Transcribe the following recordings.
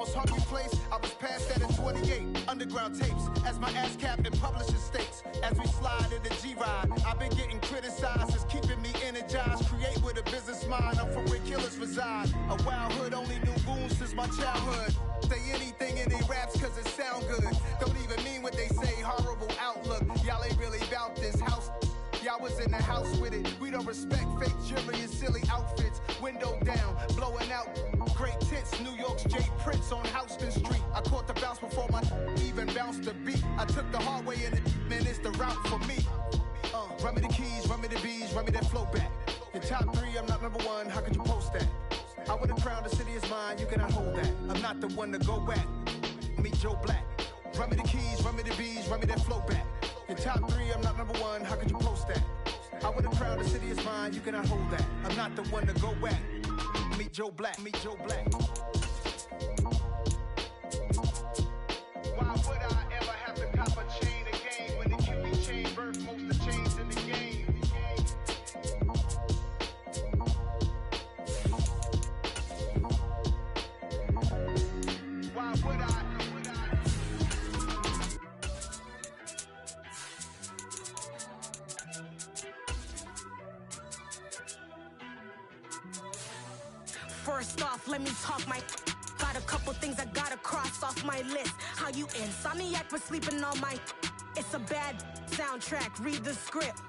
Most hungry place, I was past that at 28. Underground tapes, as my ass cap in publishing states. As we slide in the G-Ride, I've been getting criticized as keeping me energized. Create with a business mind, I'm from where killers reside. A wild hood, only knew goons since my childhood. Say anything in they raps cause it sound good. Don't even mean what they say, horrible outlook. Y'all ain't really about this house. Y'all was in the house with it. We don't respect fake jewelry and silly outfits. Window down, blowing out. Great tents, New York's J. Prince on Houston Street. I caught the bounce before my even bounced the beat. I took the hard way and man, it's the route for me. Run me the keys, run me the bees, run me that flow back. Your top three, I'm not number one, how could you post that? I would have crowned the city is mine, you cannot hold that. I'm not the one to go back. Meet Joe Black. Run me the keys, run me the bees, run me that flow back. Your top three, I'm not number one, how could you post that? I would have crowned the city is mine, you cannot hold that. I'm not the one to go back. Meet Joe Black, meet Joe Black. Why would I ever have to cop a chain again when the QB chain birthed most of the chains in the game? Why would I? First off, let me talk my. Got a couple things I gotta cross off my list. How you insomniac for sleeping on my. It's a bad soundtrack, read the script.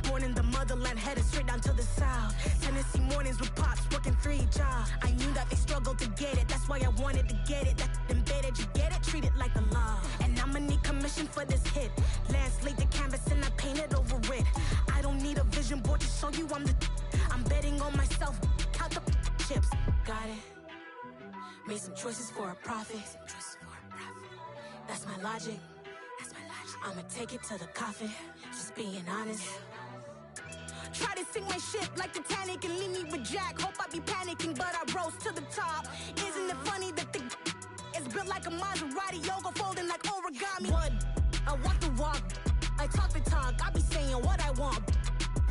Born in the motherland, headed straight down to the south. Tennessee mornings with pops, working 3 jobs. I knew that they struggled to get it, that's why I wanted to get it. That embedded, you get it, treat it like a law. And I'ma need commission for this hit. Lance laid the canvas and I painted over it. I don't need a vision board to show you I'm betting on myself, count the chips. Got it. Made some choices for a profit. That's my logic. I'ma take it to the coffin. Just being honest. Try to sink my ship like Titanic and leave me with Jack. Hope I be panicking, but I rose to the top. Isn't it funny that the is built like a Maserati, yoga folding like origami? What? I walk the walk. I talk the talk. I be saying what I want.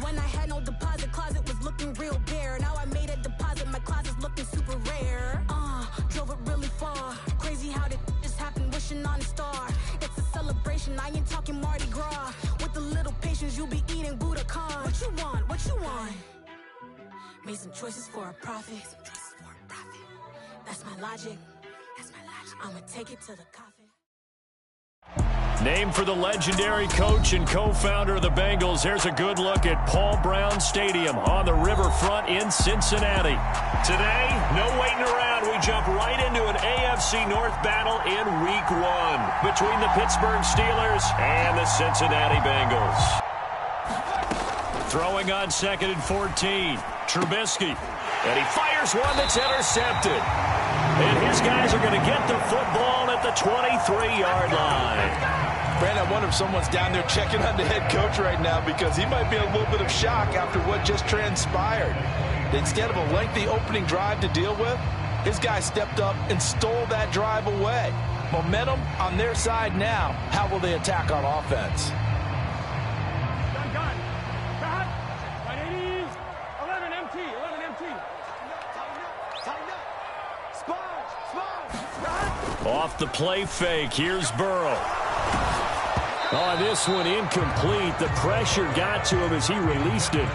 When I had no deposit, closet was looking real bare. Now I made a deposit, my closet's looking super rare. Drove it really far. Crazy how did this happen, wishing on a star. It's a celebration, I ain't talking Mardi Gras. With a little patience, you'll be eating Budokan. What you want, what you want? Made some choices for a profit. That's my logic. I'ma take it to the coffin. Named for the legendary coach and co-founder of the Bengals, here's a good look at Paul Brown Stadium on the riverfront in Cincinnati. Today, no waiting around. We jump right into an AFC North battle in Week 1 between the Pittsburgh Steelers and the Cincinnati Bengals. Throwing on 2nd and 14, Trubisky. And he fires one that's intercepted. And his guys are going to get the football at the 23-yard line. Brandon, I wonder if someone's down there checking on the head coach right now because he might be in a little bit of shock after what just transpired. Instead of a lengthy opening drive to deal with, his guy stepped up and stole that drive away. Momentum on their side now. How will they attack on offense? Off the play fake, here's Burrow. Oh, this one incomplete. The pressure got to him as he released it.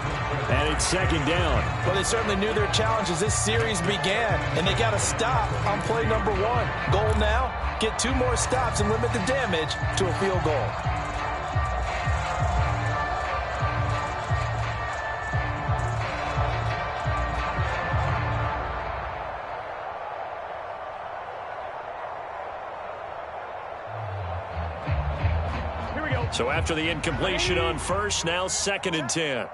And it's 2nd down. Well, they certainly knew their challenge as this series began, and they got to stop on play number 1. Goal now, get 2 more stops and limit the damage to a field goal. So after the incompletion on first, now 2nd and 10.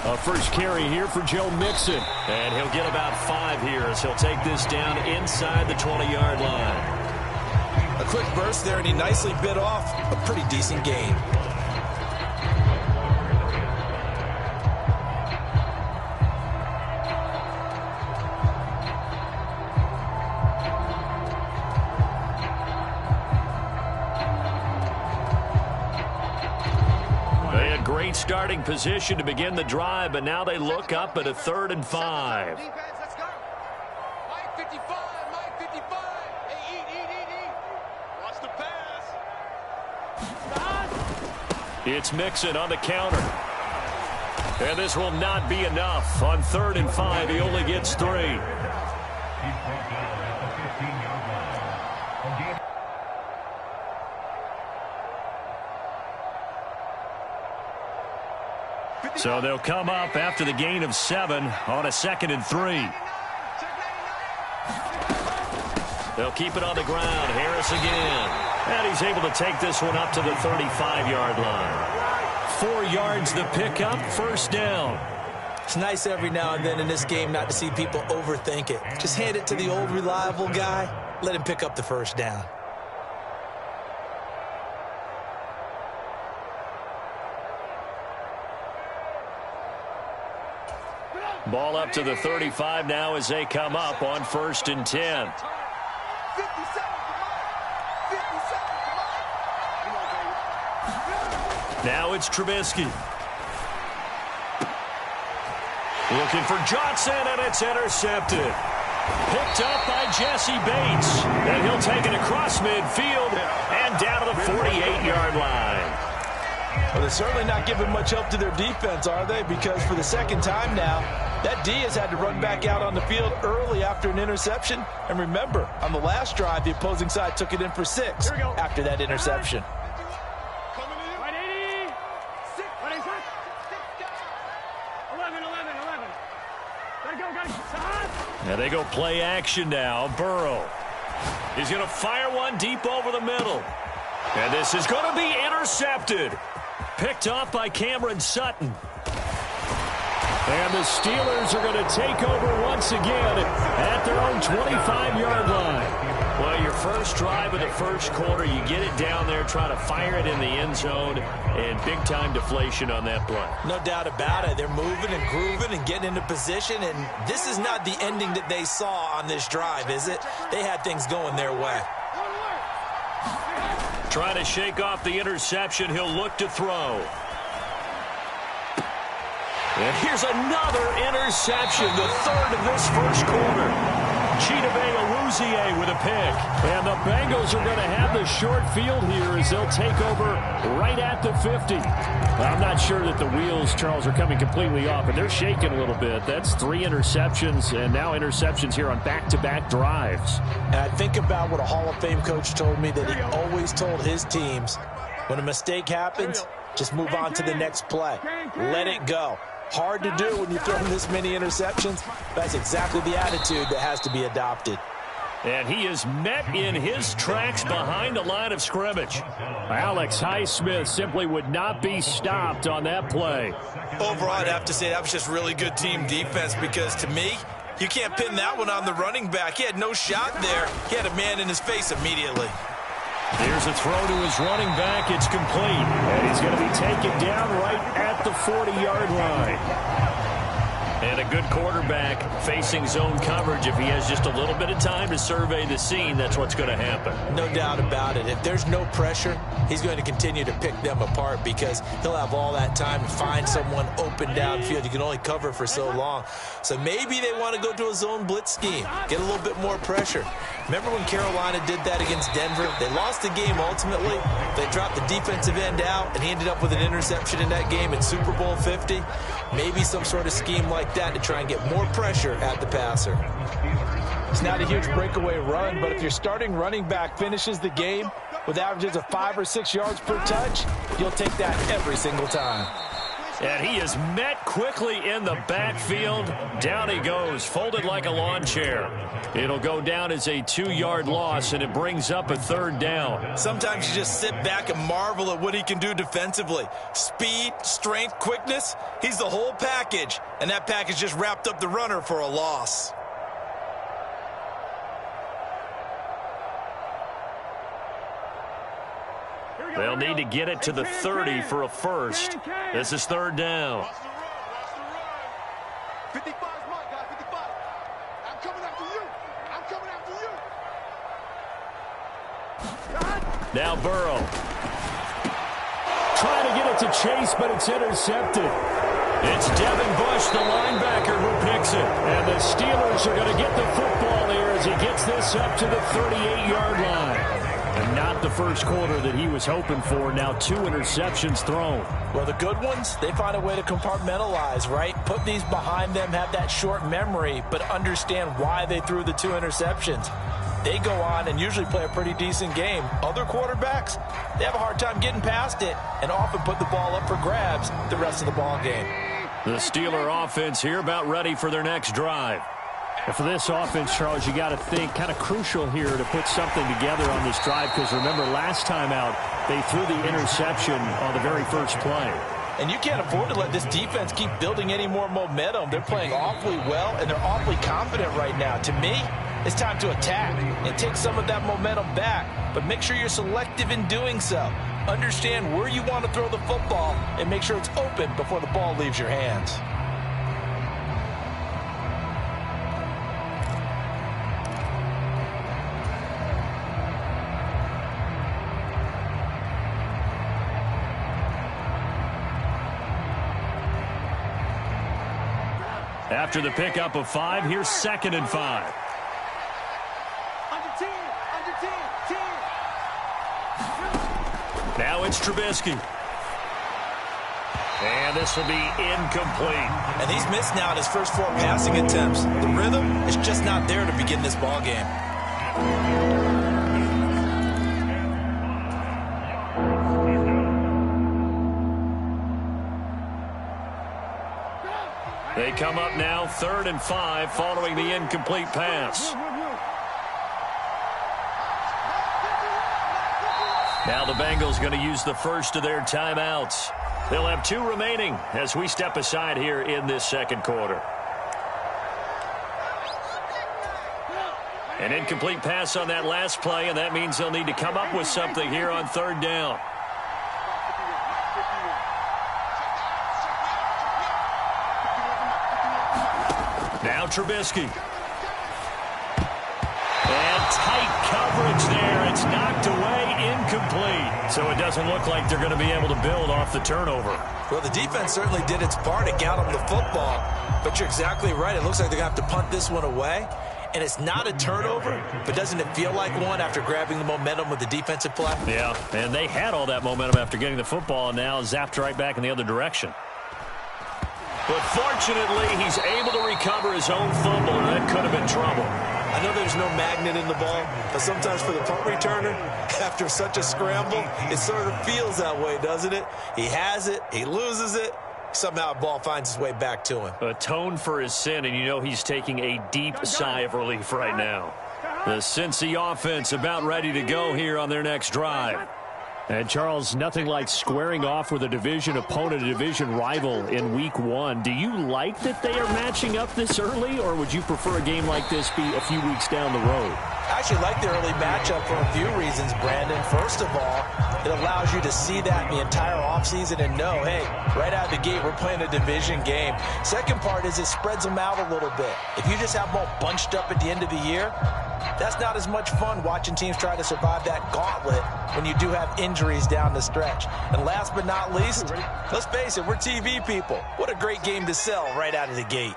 A first carry here for Joe Mixon. And he'll get about 5 here as he'll take this down inside the 20-yard line. A quick burst there, and he nicely bit off a pretty decent gain. starting position to begin the drive, but now they look up at a 3rd and 5. Defense, let's go. Mike 55, Mike 55. Hey, eat. Watch the pass. It's Mixon on the counter. And this will not be enough. On 3rd and 5, he only gets 3. So they'll come up after the gain of 7 on a 2nd and 3. They'll keep it on the ground. Harris again. And he's able to take this one up to the 35-yard line. 4 yards the pickup, 1st down. It's nice every now and then in this game not to see people overthink it. Just hand it to the old reliable guy. Let him pick up the 1st down. Ball up to the 35 now as they come up on 1st and 10. 57, Now it's Trubisky. Looking for Johnson, and it's intercepted. Picked up by Jesse Bates. And he'll take it across midfield and down to the 48-yard line. Well, they're certainly not giving much help to their defense, are they? Because for the 2nd time now, that D has had to run back out on the field early after an interception. And remember, on the last drive, the opposing side took it in for 6 after that interception. And they go play action now. Burrow. He's going to fire one deep over the middle. And this is going to be intercepted. Picked off by Cameron Sutton. And the Steelers are going to take over once again at their own 25-yard line. Well, your first drive of the 1st quarter, you get it down there, try to fire it in the end zone, and big-time deflation on that play. No doubt about it. They're moving and grooving and getting into position, and this is not the ending that they saw on this drive, is it? They had things going their way. Trying to shake off the interception. He'll look to throw. And here's another interception, the 3rd of this 1st quarter. Chidobe Awuzie with a pick. And the Bengals are going to have the short field here as they'll take over right at the 50. I'm not sure that the wheels, Charles, are coming completely off, but they're shaking a little bit. That's 3 interceptions, and now interceptions here on back-to-back drives. And I think about what a Hall of Fame coach told me that he always told his teams, when a mistake happens, just move on to the next play. Let it go. Hard to do when you throw this many interceptions. That's exactly the attitude that has to be adopted. And he is met in his tracks behind the line of scrimmage. Alex Highsmith simply would not be stopped on that play. Overall, I'd have to say that was just really good team defense because, to me, you can't pin that one on the running back. He had no shot there. He had a man in his face immediately. Here's a throw to his running back. It's complete. And he's going to be taken down right at the 40-yard line. And a good quarterback facing zone coverage. If he has just a little bit of time to survey the scene, that's what's going to happen. No doubt about it. If there's no pressure, he's going to continue to pick them apart because he'll have all that time to find someone open downfield. You can only cover for so long. So maybe they want to go to a zone blitz scheme, get a little bit more pressure. Remember when Carolina did that against Denver? They lost the game ultimately. They dropped the defensive end out, and he ended up with an interception in that game in Super Bowl 50. Maybe some sort of scheme like that to try and get more pressure at the passer. It's not a huge breakaway run, but if your starting running back finishes the game with averages of 5 or 6 yards per touch, you'll take that every single time. And he is met quickly in the backfield. Down he goes, folded like a lawn chair. It'll go down as a 2-yard loss, and it brings up a 3rd down. Sometimes you just sit back and marvel at what he can do defensively. Speed, strength, quickness, he's the whole package. And that package just wrapped up the runner for a loss. They'll need to get it to the 30 for a first. This is 3rd down. 55's mine, guys. 55. I'm coming after you. I'm coming after you. Now Burrow. Trying to get it to chase, but it's intercepted. It's Devin Bush, the linebacker, who picks it. And the Steelers are going to get the football here as he gets this up to the 38-yard line. And not the first quarter that he was hoping for. Now 2 interceptions thrown. Well, the good ones, they find a way to compartmentalize, right? Put these behind them, have that short memory, but understand why they threw the 2 interceptions. They go on and usually play a pretty decent game. Other quarterbacks, they have a hard time getting past it and often put the ball up for grabs the rest of the ball game. The Steeler offense here about ready for their next drive. And for this offense, Charles, you got to think kind of crucial here to put something together on this drive, because remember last time out they threw the interception on the very first play. And you can't afford to let this defense keep building any more momentum. They're playing awfully well, and they're awfully confident right now. To me, it's time to attack and take some of that momentum back, but make sure you're selective in doing so. Understand where you want to throw the football and make sure it's open before the ball leaves your hands. After the pickup of 5, here's 2nd and 5. Now it's Trubisky. And this will be incomplete. And he's missed now on his first 4 passing attempts. The rhythm is just not there to begin this ball game. They come up now 3rd and 5 following the incomplete pass. Now the Bengals going to use the first of their timeouts. They'll have 2 remaining as we step aside here in this second quarter. An incomplete pass on that last play, and that means they'll need to come up with something here on 3rd down. Now Trubisky. And tight coverage there. It's knocked away, incomplete. So it doesn't look like they're going to be able to build off the turnover. Well, the defense certainly did its part to get them the football. But you're exactly right. It looks like they're going to have to punt this one away. And it's not a turnover, but doesn't it feel like one after grabbing the momentum with the defensive play? Yeah, and they had all that momentum after getting the football, and now zapped right back in the other direction. But fortunately, he's able to recover his own fumble, and that could have been trouble. I know there's no magnet in the ball, but sometimes for the punt returner, after such a scramble, it sort of feels that way, doesn't it? He has it, he loses it, somehow the ball finds its way back to him. Atoned for his sin, and you know he's taking a deep sigh of relief right now. The Cincy offense about ready to go here on their next drive. And, Charles, nothing like squaring off with a division opponent, a division rival in Week 1. Do you like that they are matching up this early, or would you prefer a game like this be a few weeks down the road? I actually like the early matchup for a few reasons, Brandon. First of all, it allows you to see that in the entire offseason and know, hey, right out of the gate, we're playing a division game. Second part is it spreads them out a little bit. If you just have them all bunched up at the end of the year, that's not as much fun watching teams try to survive that gauntlet when you do have injuries down the stretch. And last but not least, let's face it, we're TV people. What a great game to sell right out of the gate.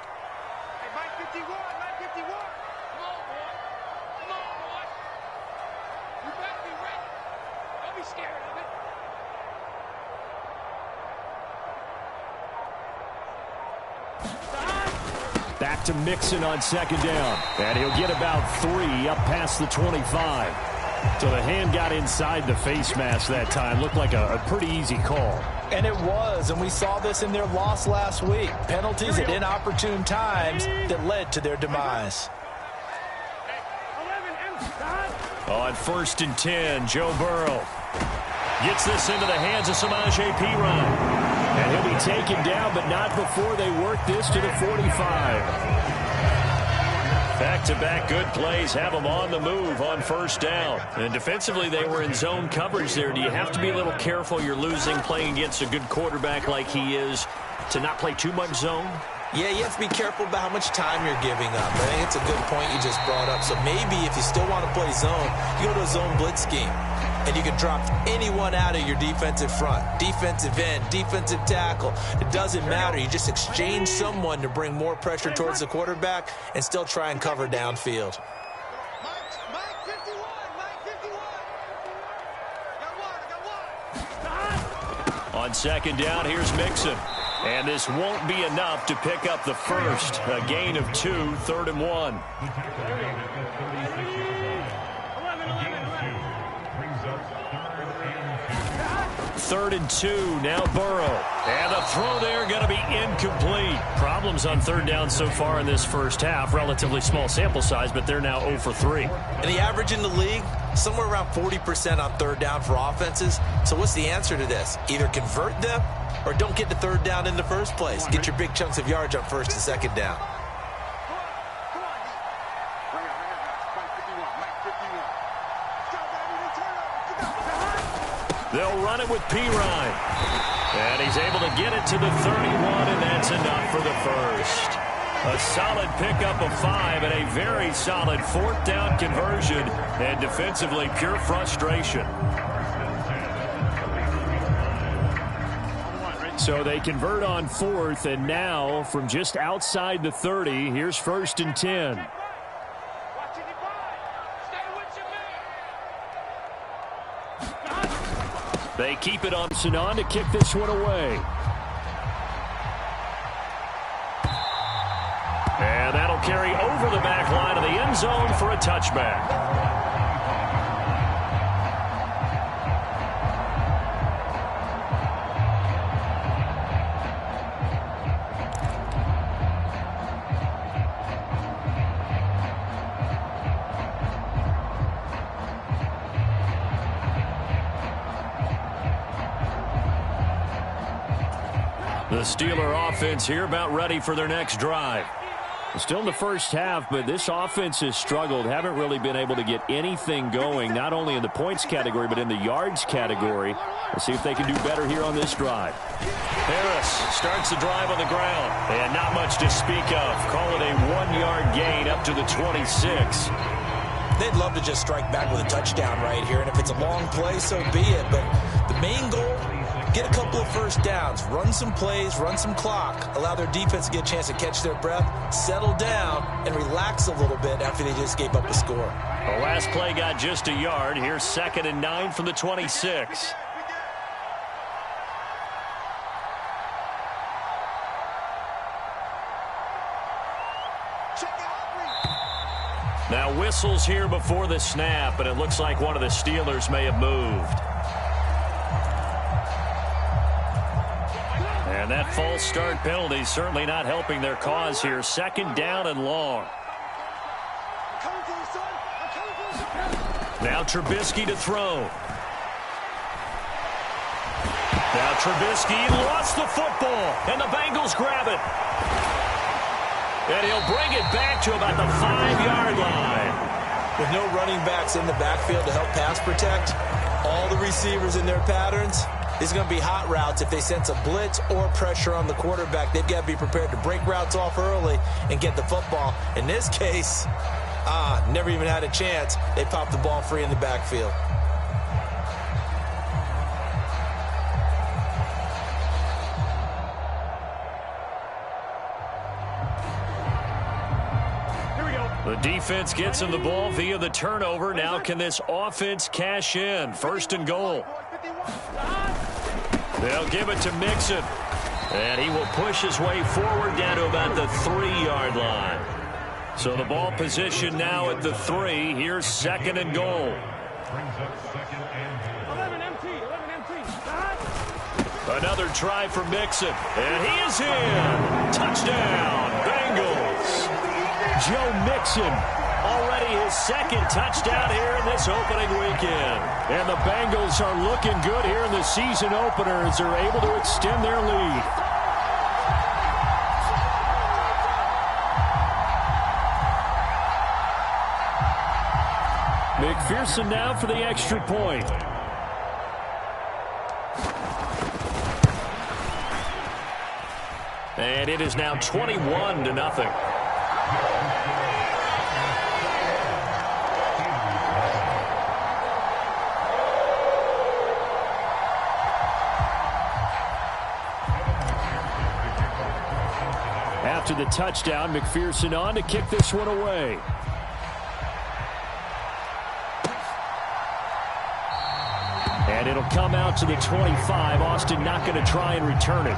Back to Mixon on 2nd down. And he'll get about 3 up past the 25. So the hand got inside the face mask that time. Looked like a pretty easy call. And it was, and we saw this in their loss last week. Penalties at inopportune times that led to their demise. On 1st and 10, Joe Burrow gets this into the hands of Samaje Perine. And he'll be taken down, but not before they work this to the 45. Back-to-back good plays have them on the move on 1st down. And defensively, they were in zone coverage there. Do you have to be a little careful? You're losing playing against a good quarterback like he is to not play too much zone? Yeah, you have to be careful about how much time you're giving up. I think it's a good point you just brought up. So maybe if you still want to play zone, you go to a zone blitz scheme. And you can drop anyone out of your defensive front. Defensive end, defensive tackle. It doesn't matter. You just exchange someone to bring more pressure towards the quarterback and still try and cover downfield. On second down, here's Mixon. And this won't be enough to pick up the first. A gain of 2, 3rd and 1. Third and 2, now Burrow. And the throw there going to be incomplete. Problems on third down so far in this first half. Relatively small sample size, but they're now 0 for 3. And the average in the league, somewhere around 40% on third down for offenses. So what's the answer to this? Either convert them or don't get the third down in the first place. Get your big chunks of yards on first and second down. They'll run it with Pirine. And he's able to get it to the 31, and that's enough for the first. A solid pickup of 5 and a very solid 4th down conversion. And defensively, pure frustration. So they convert on 4th, and now from just outside the 30, here's 1st and 10. They keep it on Sinan to kick this one away. And that'll carry over the back line of the end zone for a touchback. The Steeler offense here about ready for their next drive. Still in the first half, but this offense has struggled. Haven't really been able to get anything going, not only in the points category, but in the yards category. Let's see if they can do better here on this drive. Harris starts the drive on the ground. And not much to speak of. Call it a 1-yard gain up to the 26. They'd love to just strike back with a touchdown right here. And if it's a long play, so be it. But the main goal, get a couple of first downs, run some plays, run some clock, allow their defense to get a chance to catch their breath, settle down, and relax a little bit after they just gave up a score. The last play got just a yard. Here's 2nd and 9 from the 26. Now whistles here before the snap, and it looks like one of the Steelers may have moved. And that false start penalty certainly not helping their cause here. 2nd down and long. Now Trubisky to throw. Now Trubisky lost the football, and the Bengals grab it. And he'll bring it back to about the 5-yard line. With no running backs in the backfield to help pass protect, all the receivers in their patterns, it's going to be hot routes. If they sense a blitz or pressure on the quarterback, they've got to be prepared to break routes off early and get the football. In this case, never even had a chance. They popped the ball free in the backfield. The defense gets him the ball via the turnover. Now can this offense cash in? 1st and goal. They'll give it to Mixon. And he will push his way forward down to about the 3-yard line. So the ball position now at the 3. Here's 2nd and goal. Another try for Mixon. And he is in. Touchdown, Bengals. Joe Mixon, already his 2nd touchdown here in this opening weekend. And the Bengals are looking good here in the season opener as they're able to extend their lead. McPherson now for the extra point. And it is now 21-0. After the touchdown, McPherson on to kick this one away. And it'll come out to the 25. Austin not going to try and return it.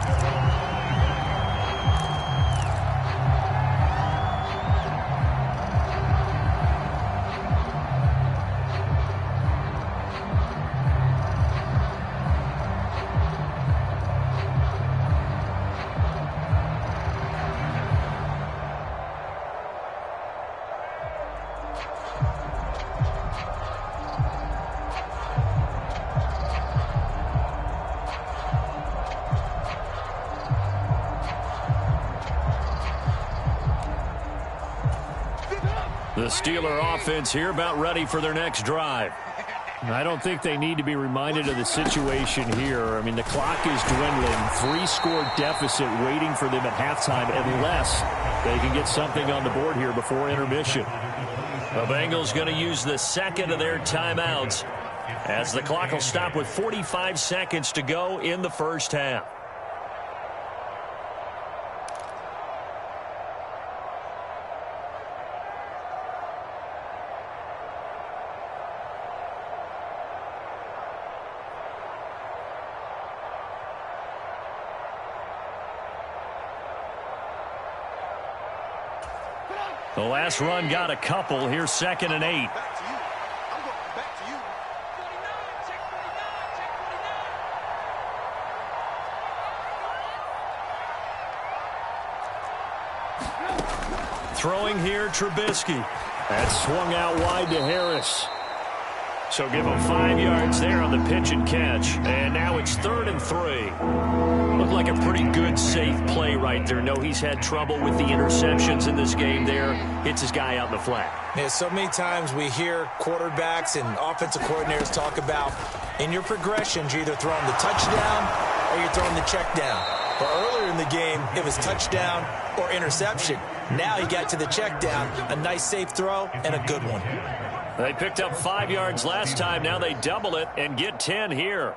The Steeler offense here about ready for their next drive. I don't think they need to be reminded of the situation here. I mean, the clock is dwindling. 3-score deficit waiting for them at halftime unless they can get something on the board here before intermission. The Bengals going to use the second of their timeouts as the clock will stop with 45 seconds to go in the first half. The last run got a couple. Here's 2nd and 8. Back to you. I'm going back to you. 49, check 49. Throwing here, Trubisky. That swung out wide to Harris. So give him 5 yards there on the pitch and catch. And now it's 3rd and 3. Looked like a pretty good, safe play right there. No, he's had trouble with the interceptions in this game there. Hits his guy out in the flat. Yeah, so many times we hear quarterbacks and offensive coordinators talk about in your progressions, you're either throwing the touchdown or you're throwing the check down. But earlier in the game, it was touchdown or interception. Now he got to the check down, a nice safe throw and a good one. They picked up 5 yards last time. Now they double it and get 10 here.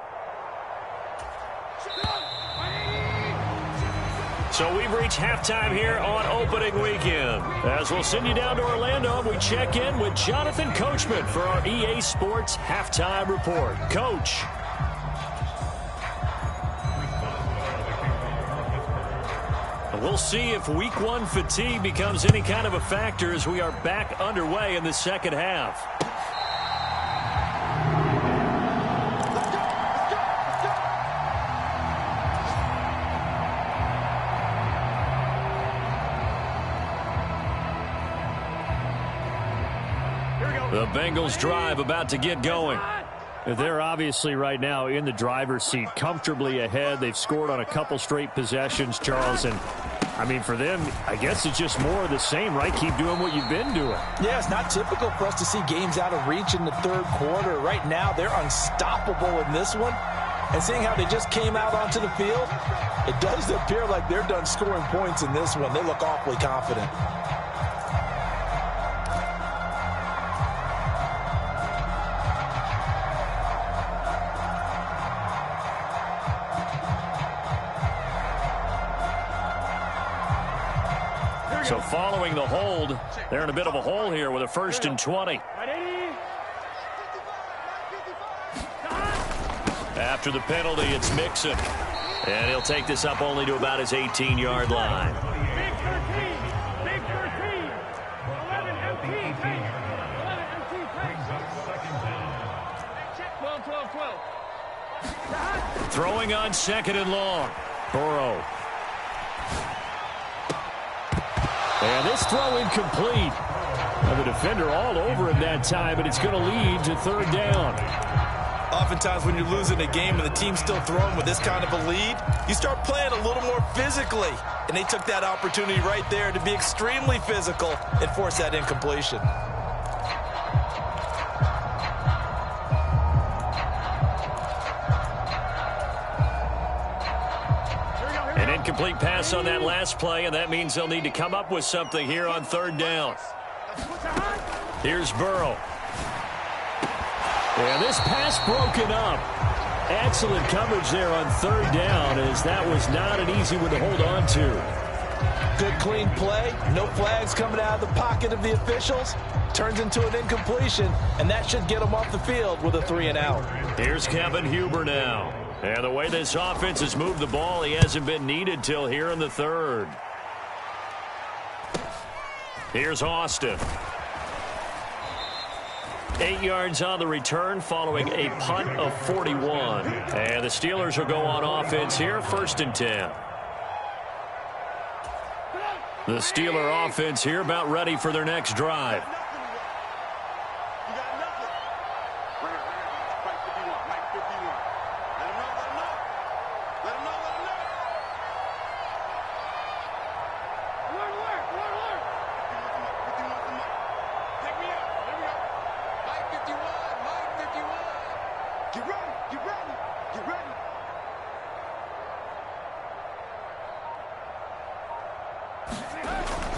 So we've reached halftime here on opening weekend. As we'll send you down to Orlando, we check in with Jonathan Coachman for our EA Sports Halftime Report. Coach. We'll see if week 1 fatigue becomes any kind of a factor as we are back underway in the second half. The Bengals drive about to get going. They're obviously right now in the driver's seat, comfortably ahead. They've scored on a couple straight possessions, Charles. And, I mean, for them, I guess it's just more of the same, right? Keep doing what you've been doing. Yeah, it's not typical for us to see games out of reach in the third quarter. Right now, they're unstoppable in this one. And seeing how they just came out onto the field, it does appear like they're done scoring points in this one. They look awfully confident. So following the hold, they're in a bit of a hole here with a 1st and 20. After the penalty, it's Mixon. And he'll take this up only to about his 18-yard line. Big 13. Big 13. 11 empty. 11 empty. 12, 12. Throwing on 2nd and long. Burrow. And this throw incomplete. And the defender all over him that time, but it's going to lead to 3rd down. Oftentimes when you're losing a game and the team's still throwing with this kind of a lead, you start playing a little more physically. And they took that opportunity right there to be extremely physical and force that incompletion. An Incomplete pass on that last play, and that means they'll need to come up with something here on third down. Here's Burrow. And this pass broken up. Excellent coverage there on third down, as that was not an easy one to hold on to. Good, clean play. No flags coming out of the pocket of the officials. Turns into an incompletion, and that should get them off the field with a 3-and-out. Here's Kevin Huber now. And the way this offense has moved the ball, he hasn't been needed till here in the third. Here's Austin. 8 yards on the return following a punt of 41. And the Steelers will go on offense here, 1st and 10. The Steeler offense here about ready for their next drive.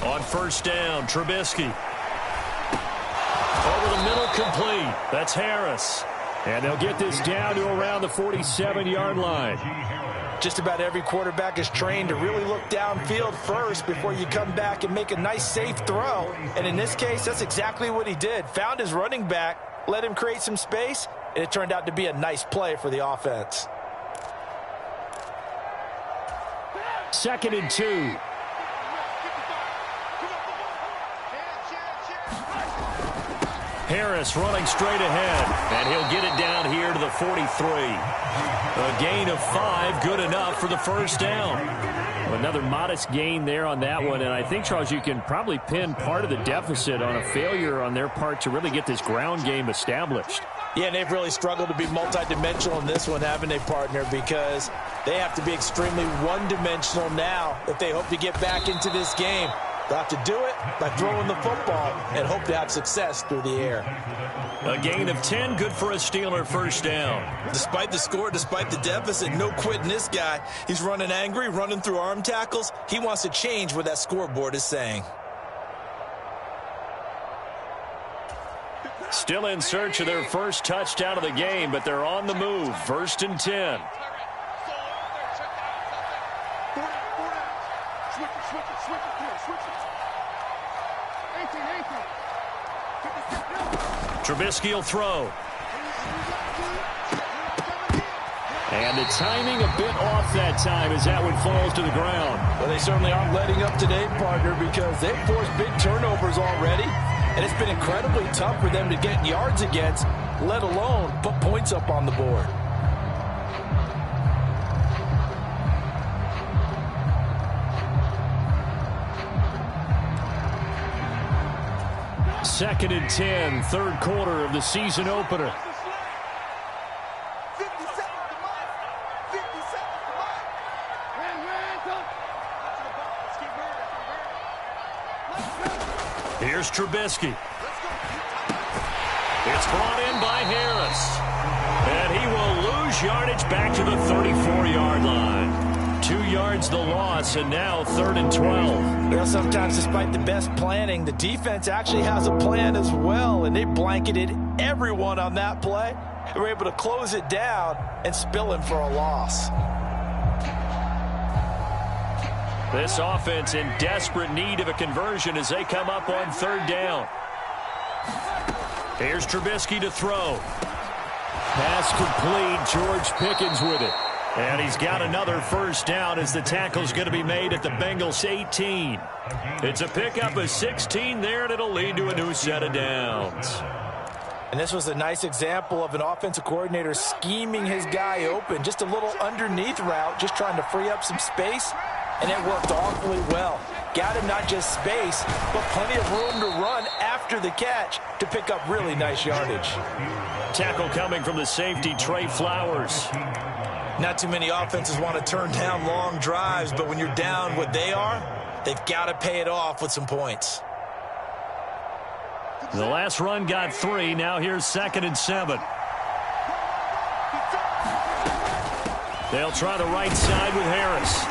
On 1st down, Trubisky. Over the middle, complete. That's Harris. And they'll get this down to around the 47-yard line. Just about every quarterback is trained to really look downfield first before you come back and make a nice, safe throw. And in this case, that's exactly what he did. Found his running back, let him create some space, and it turned out to be a nice play for the offense. 2nd and 2. Harris running straight ahead, and he'll get it down here to the 43. A gain of 5, good enough for the 1st down. Another modest gain there on that one, and I think, Charles, you can probably pin part of the deficit on a failure on their part to really get this ground game established. Yeah, and they've really struggled to be multidimensional in this one, haven't they, partner? Because they have to be extremely one-dimensional now if they hope to get back into this game. They'll have to do it by throwing the football and hope to have success through the air. A gain of 10, good for a Steeler 1st down. Despite the score, despite the deficit, no quitting this guy. He's running angry, running through arm tackles. He wants to change what that scoreboard is saying. Still in search of their first touchdown of the game, but they're on the move. 1st and 10. Trubisky will throw. And the timing a bit off that time as that one falls to the ground. Well, they certainly aren't letting up today, partner, because they've forced big turnovers already. And it's been incredibly tough for them to get yards against, let alone put points up on the board. Second and 10, 3rd quarter of the season opener. Here's Trubisky. It's brought in by Harris. And he will lose yardage back to the 34-yard line. 2 yards the loss, and now 3rd and 12. Well, sometimes despite the best planning, the defense actually has a plan as well, and they blanketed everyone on that play. They were able to close it down and spill him for a loss. This offense in desperate need of a conversion as they come up on 3rd down. Here's Trubisky to throw. Pass complete. George Pickens with it. And he's got another 1st down as the tackle's going to be made at the Bengals 18. It's a pickup of 16 there, and it'll lead to a new set of downs. And this was a nice example of an offensive coordinator scheming his guy open. Just a little underneath route, just trying to free up some space, and it worked awfully well. Got him not just space, but plenty of room to run after the catch to pick up really nice yardage. Tackle coming from the safety, Trey Flowers. Not too many offenses want to turn down long drives, but when you're down what they are, they've got to pay it off with some points. The last run got 3. Now here's 2nd and 7. They'll try the right side with Harris.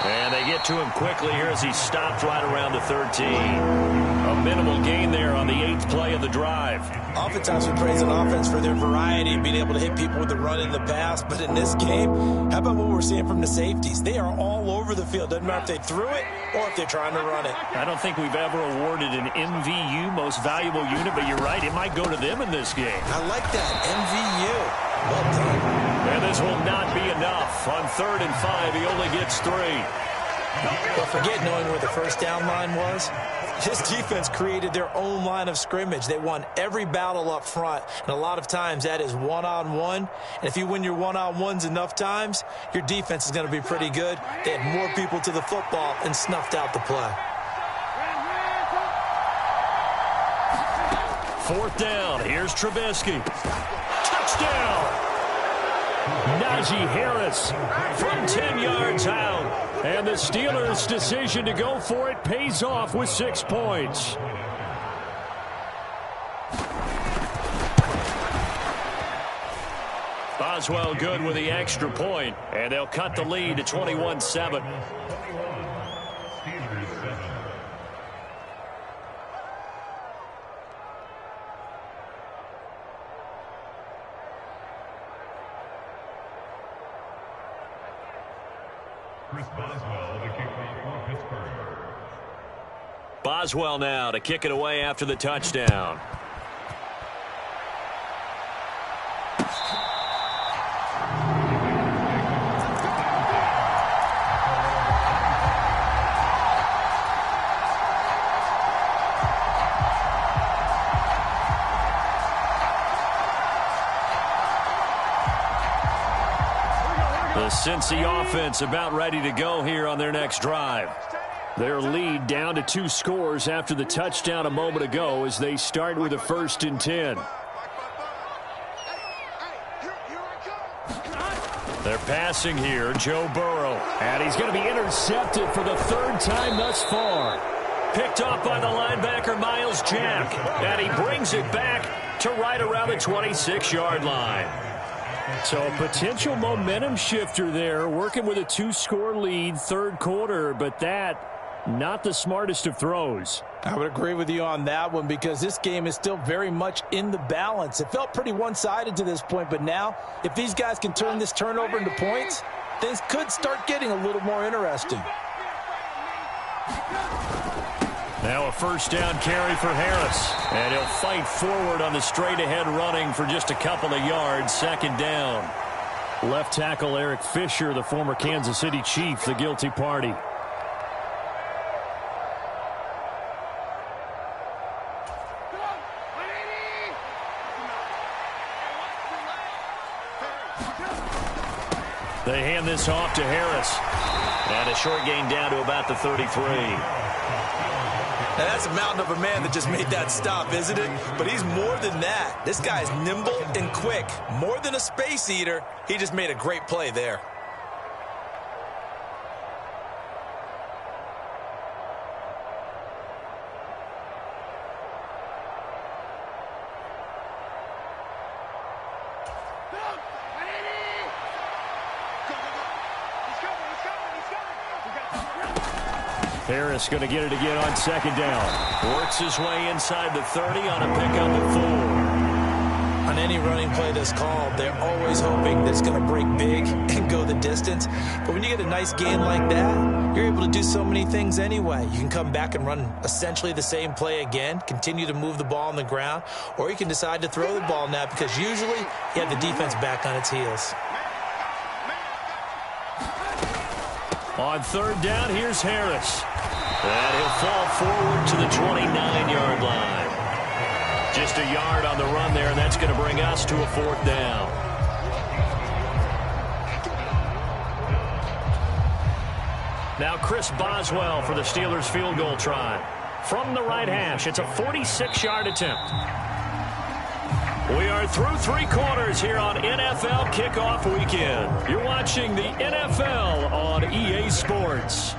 And they get to him quickly here as he stopped right around the 13. A minimal gain there on the 8th play of the drive. Oftentimes we praise an offense for their variety and being able to hit people with the run in the pass. But in this game, how about what we're seeing from the safeties? They are all over the field. Doesn't matter if they threw it or if they're trying to run it. I don't think we've ever awarded an MVU, most valuable unit, but you're right, it might go to them in this game. I like that, MVU. Well done. And this will not be enough. On 3rd and 5, he only gets 3. But forget knowing where the first down line was. This defense created their own line of scrimmage. They won every battle up front, and a lot of times that is one-on-one. And if you win your one-on-ones enough times, your defense is going to be pretty good. They had more people to the football and snuffed out the play. 4th down. Here's Trubisky. Touchdown! Najee Harris from 10 yards out. And the Steelers' decision to go for it pays off with 6 points. Boswell good with the extra point, and they'll cut the lead to 21-7. Boswell now to kick it away after the touchdown. The Cincy offense about ready to go here on their next drive. Their lead down to 2 scores after the touchdown a moment ago as they start with a 1st and 10. They're passing here, Joe Burrow. And he's going to be intercepted for the 3rd time thus far. Picked off by the linebacker, Miles Jack. And he brings it back to right around the 26-yard line. So a potential momentum shifter there, working with a 2-score lead, 3rd quarter, but that not the smartest of throws. I would agree with you on that one because this game is still very much in the balance. It felt pretty one-sided to this point, but now if these guys can turn this turnover into points, things could start getting a little more interesting. Now a 1st down carry for Harris. And he'll fight forward on the straight-ahead running for just a couple of yards. 2nd down. Left tackle Eric Fisher, the former Kansas City Chief, the guilty party. They hand this off to Harris. And a short gain down to about the 33. Now, that's a mountain of a man that just made that stop, isn't it? But he's more than that. This guy's nimble and quick. More than a space eater, he just made a great play there. Harris going to get it again on 2nd down. Works his way inside the 30 on a pickup of 4. On any running play that's called, they're always hoping that it's going to break big and go the distance. But when you get a nice gain like that, you're able to do so many things anyway. You can come back and run essentially the same play again, continue to move the ball on the ground, or you can decide to throw the ball now because usually you have the defense back on its heels. On 3rd down, here's Harris. And he'll fall forward to the 29-yard line. Just a yard on the run there, and that's going to bring us to a 4th down. Now Chris Boswell for the Steelers field goal try. From the right hash, it's a 46-yard attempt. We are through 3 quarters here on NFL Kickoff Weekend. You're watching the NFL on EA Sports.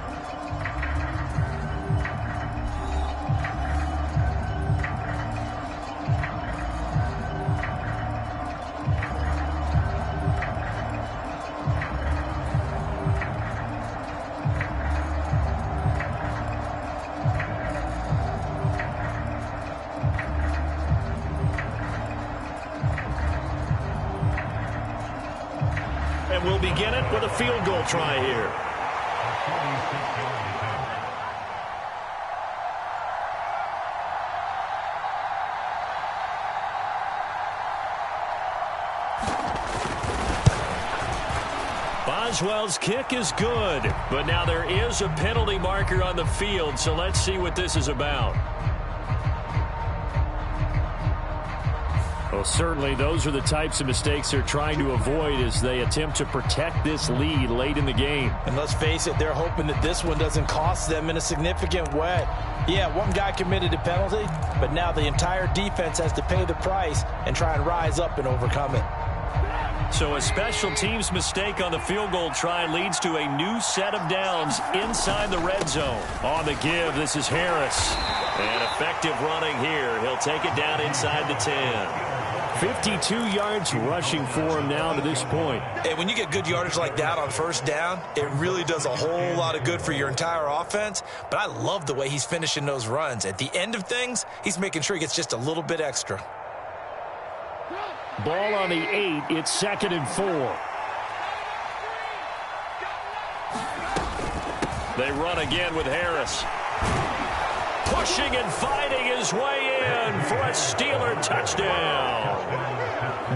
And we'll begin it with a field goal try here. Boswell's kick is good, but now there is a penalty marker on the field, so let's see what this is about. Well, certainly those are the types of mistakes they're trying to avoid as they attempt to protect this lead late in the game. And let's face it, they're hoping that this one doesn't cost them in a significant way. Yeah, one guy committed a penalty, but now the entire defense has to pay the price and try and rise up and overcome it. So a special teams mistake on the field goal try leads to a new set of downs inside the red zone. On the give, this is Harris. And effective running here. He'll take it down inside the 10. 52 yards rushing for him now to this point. And when you get good yardage like that on first down, it really does a whole lot of good for your entire offense. But I love the way he's finishing those runs. At the end of things, he's making sure he gets just a little bit extra. Ball on the 8. It's 2nd and 4. They run again with Harris. Pushing and fighting his way in for a Steeler touchdown.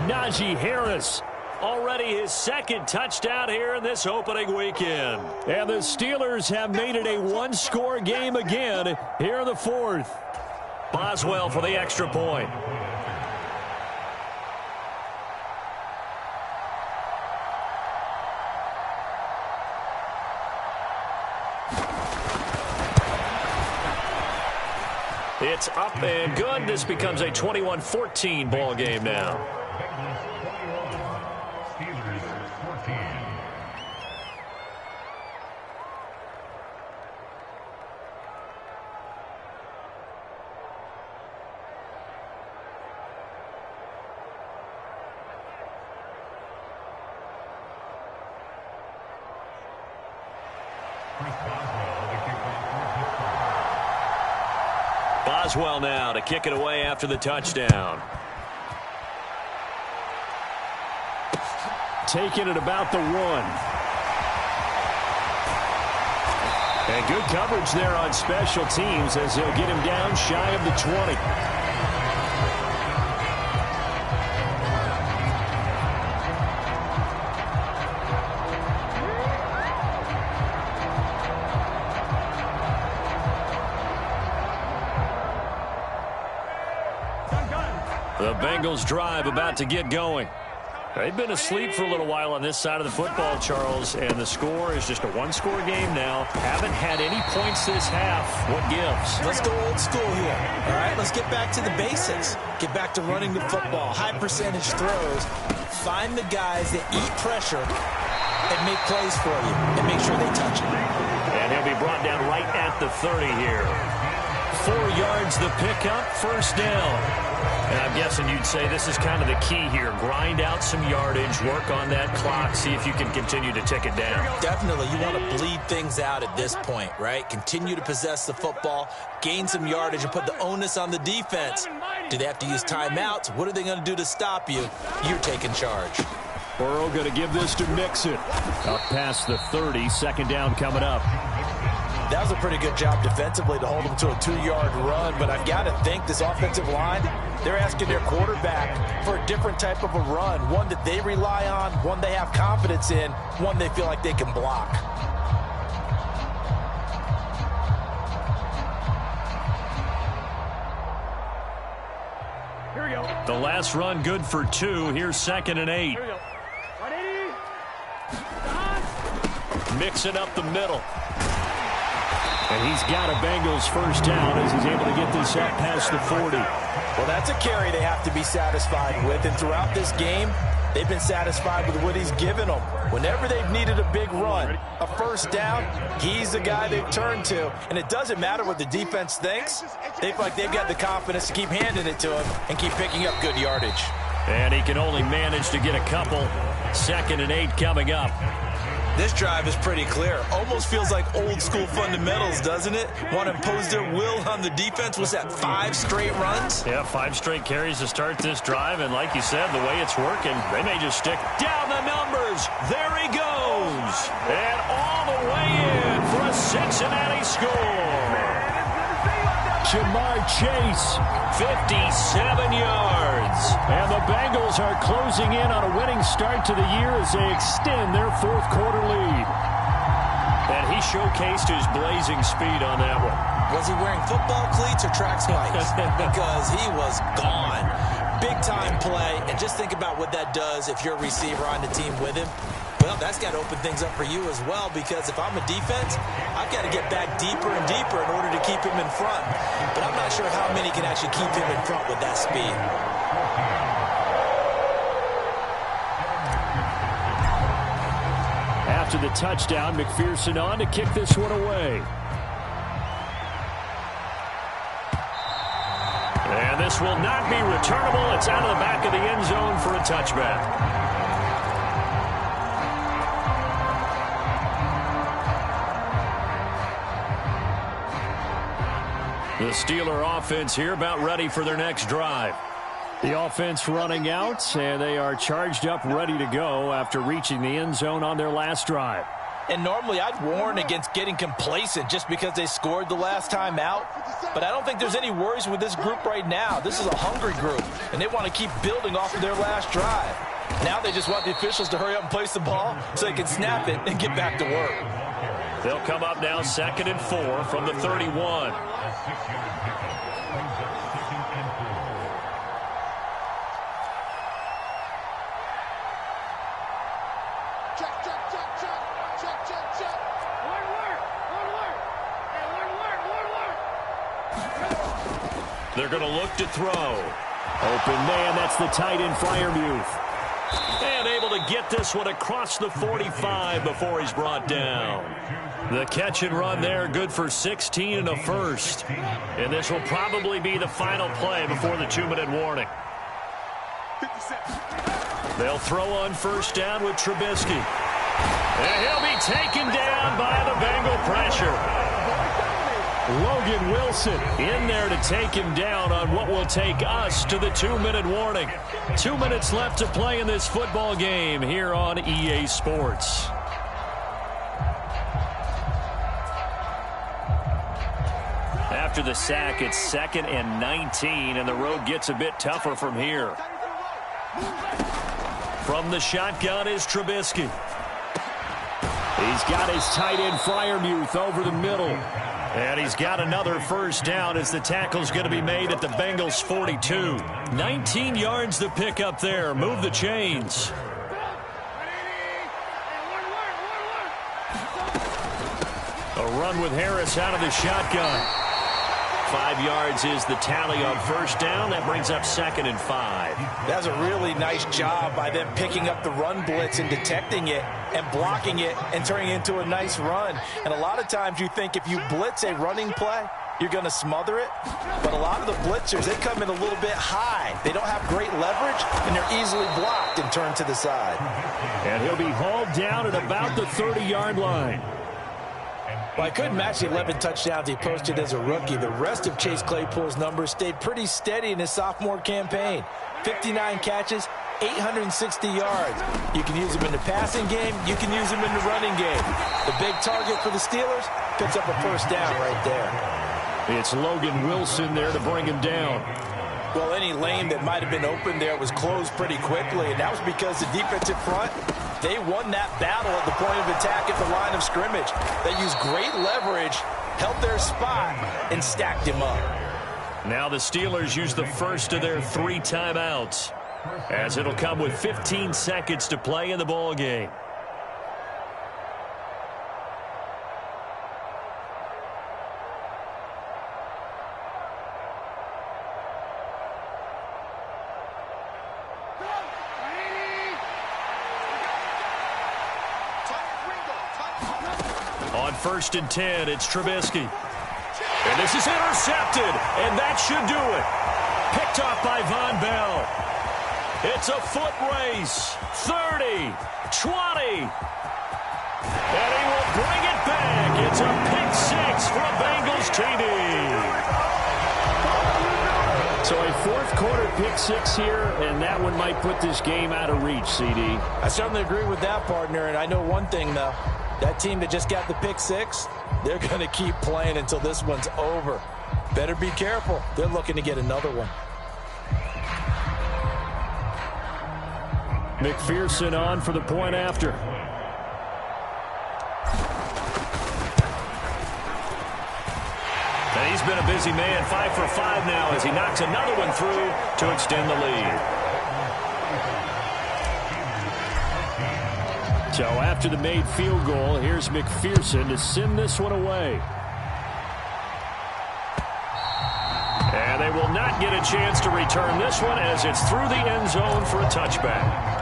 Najee Harris, already his 2nd touchdown here in this opening weekend. And the Steelers have made it a one-score game again here in the 4th. Boswell for the extra point. It's up and good. This becomes a 21-14 ball game now. Boswell now to kick it away after the touchdown. Taking it about the 1. And good coverage there on special teams as they'll get him down shy of the 20. The Bengals drive about to get going. They've been asleep for a little while on this side of the football, Charles, and the score is just a one-score game now. Haven't had any points this half. What gives? Let's go old school here. All right, let's get back to the basics. Get back to running the football, high percentage throws. Find the guys that eat pressure and make plays for you and make sure they touch it. And he'll be brought down right at the 30 here. 4 yards the pickup, first down. And I'm guessing you'd say this is kind of the key here. Grind out some yardage, work on that clock, see if you can continue to tick it down. Definitely. You want to bleed things out at this point, right? Continue to possess the football, gain some yardage, and put the onus on the defense. Do they have to use timeouts? What are they going to do to stop you? You're taking charge. Burrow going to give this to Mixon. Up past the 30, second down coming up. That was a pretty good job defensively to hold them to a 2-yard run, but I've got to think this offensive line, they're asking their quarterback for a different type of a run, one that they rely on, one they have confidence in, one they feel like they can block. Here we go. The last run good for 2. Here's 2nd and 8. Here we go. 180. Mixing up the middle. And he's got a Bengals first down as he's able to get this up past the 40. Well, that's a carry they have to be satisfied with. And throughout this game, they've been satisfied with what he's given them. Whenever they've needed a big run, a first down, he's the guy they've turned to. And it doesn't matter what the defense thinks. They feel like they've got the confidence to keep handing it to him and keep picking up good yardage. And he can only manage to get a couple. 2nd and 8 coming up. This drive is pretty clear. Almost feels like old school fundamentals, doesn't it? Want to impose their will on the defense. Was that 5 straight runs? Yeah, 5 straight carries to start this drive. And like you said, the way it's working, they may just stick down the numbers. There he goes. And all the way in for a Cincinnati score. Jamar Chase, 57 yards. And the Bengals are closing in on a winning start to the year as they extend their fourth quarter lead. And he showcased his blazing speed on that one. Was he wearing football cleats or track spikes? Because he was gone. Big-time play. And just think about what that does if you're a receiver on the team with him. Well, that's got to open things up for you as well, because if I'm a defense, I've got to get back deeper and deeper in order to keep him in front. But I'm not sure how many can actually keep him in front with that speed. After the touchdown, McPherson on to kick this one away. And this will not be returnable. It's out of the back of the end zone for a touchback. The Steeler offense here about ready for their next drive. The offense running out, and they are charged up, ready to go after reaching the end zone on their last drive. And normally I'd warn against getting complacent just because they scored the last time out. But I don't think there's any worries with this group right now. This is a hungry group, and they want to keep building off of their last drive. Now they just want the officials to hurry up and place the ball so they can snap it and get back to work. They'll come up now 2nd and 4 from the 31. They're going to look to throw. Open man, that's the tight end, Freiermuth. And able to get this one across the 45 before he's brought down. The catch and run there, good for 16 and a first. And this will probably be the final play before the 2-minute warning. They'll throw on first down with Trubisky. And he'll be taken down by the Bengal pressure. Logan Wilson in there to take him down on what will take us to the 2-minute warning. 2 minutes left to play in this football game here on EA Sports. After the sack, it's 2nd and 19, and the road gets a bit tougher from here. From the shotgun is Trubisky. He's got his tight end Freiermuth over the middle. And he's got another first down as the tackle's going to be made at the Bengals 42. 19 yards to pick up there. Move the chains. A run with Harris out of the shotgun. 5 yards is the tally on first down. That brings up 2nd and 5. That's a really nice job by them picking up the run blitz and detecting it and blocking it and turning it into a nice run. And a lot of times you think if you blitz a running play, you're going to smother it. But a lot of the blitzers, they come in a little bit high. They don't have great leverage, and they're easily blocked and turned to the side. And he'll be hauled down at about the 30-yard line. Well, I couldn't match the 11 touchdowns he posted as a rookie. The rest of Chase Claypool's numbers stayed pretty steady in his sophomore campaign. 59 catches, 860 yards. You can use him in the passing game. You can use him in the running game. The big target for the Steelers picks up a first down right there. It's Logan Wilson there to bring him down. Well, any lane that might have been open there was closed pretty quickly, and that was because the defensive front, they won that battle at the point of attack at the line of scrimmage. They used great leverage, held their spot, and stacked him up. Now the Steelers use the first of their 3 timeouts, as it'll come with 15 seconds to play in the ball game. On 1st and 10, it's Trubisky. And this is intercepted, and that should do it. Picked off by Von Bell. It's a foot race. 30, 20. And he will bring it back. It's a pick six for a Bengals TD. So a fourth quarter pick six here, and that one might put this game out of reach, CD. I certainly agree with that, partner, and I know one thing, though. That team that just got the pick six, they're going to keep playing until this one's over. Better be careful. They're looking to get another one. McPherson on for the point after. And he's been a busy man, 5 for 5 now as he knocks another one through to extend the lead. So after the made field goal, here's McPherson to send this one away. And they will not get a chance to return this one as it's through the end zone for a touchback.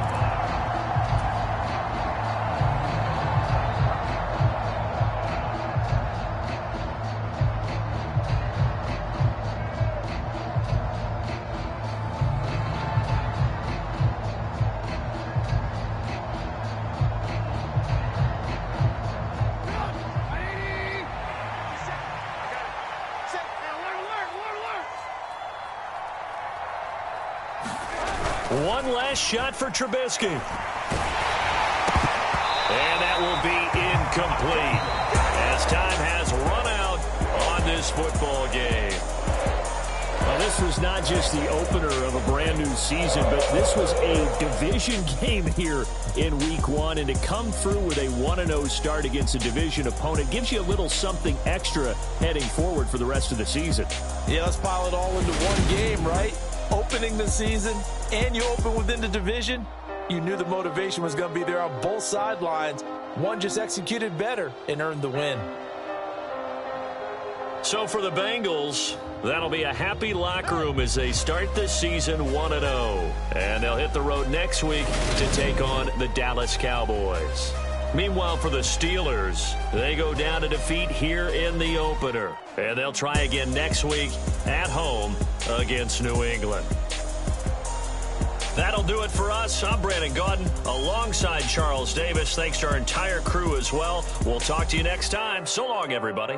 One last shot for Trubisky. And that will be incomplete as time has run out on this football game. Well, this was not just the opener of a brand new season, but this was a division game here in week one. And to come through with a 1-0 start against a division opponent gives you a little something extra heading forward for the rest of the season. Yeah, let's pile it all into one game, right? Opening the season, and you open within the division, you knew the motivation was going to be there on both sidelines. One just executed better and earned the win. So for the Bengals, that'll be a happy locker room as they start the season 1-0. And they'll hit the road next week to take on the Dallas Cowboys. Meanwhile, for the Steelers, they go down to defeat here in the opener. And they'll try again next week at home against New England. That'll do it for us. I'm Brandon Gaudin alongside Charles Davis. Thanks to our entire crew as well. We'll talk to you next time. So long, everybody.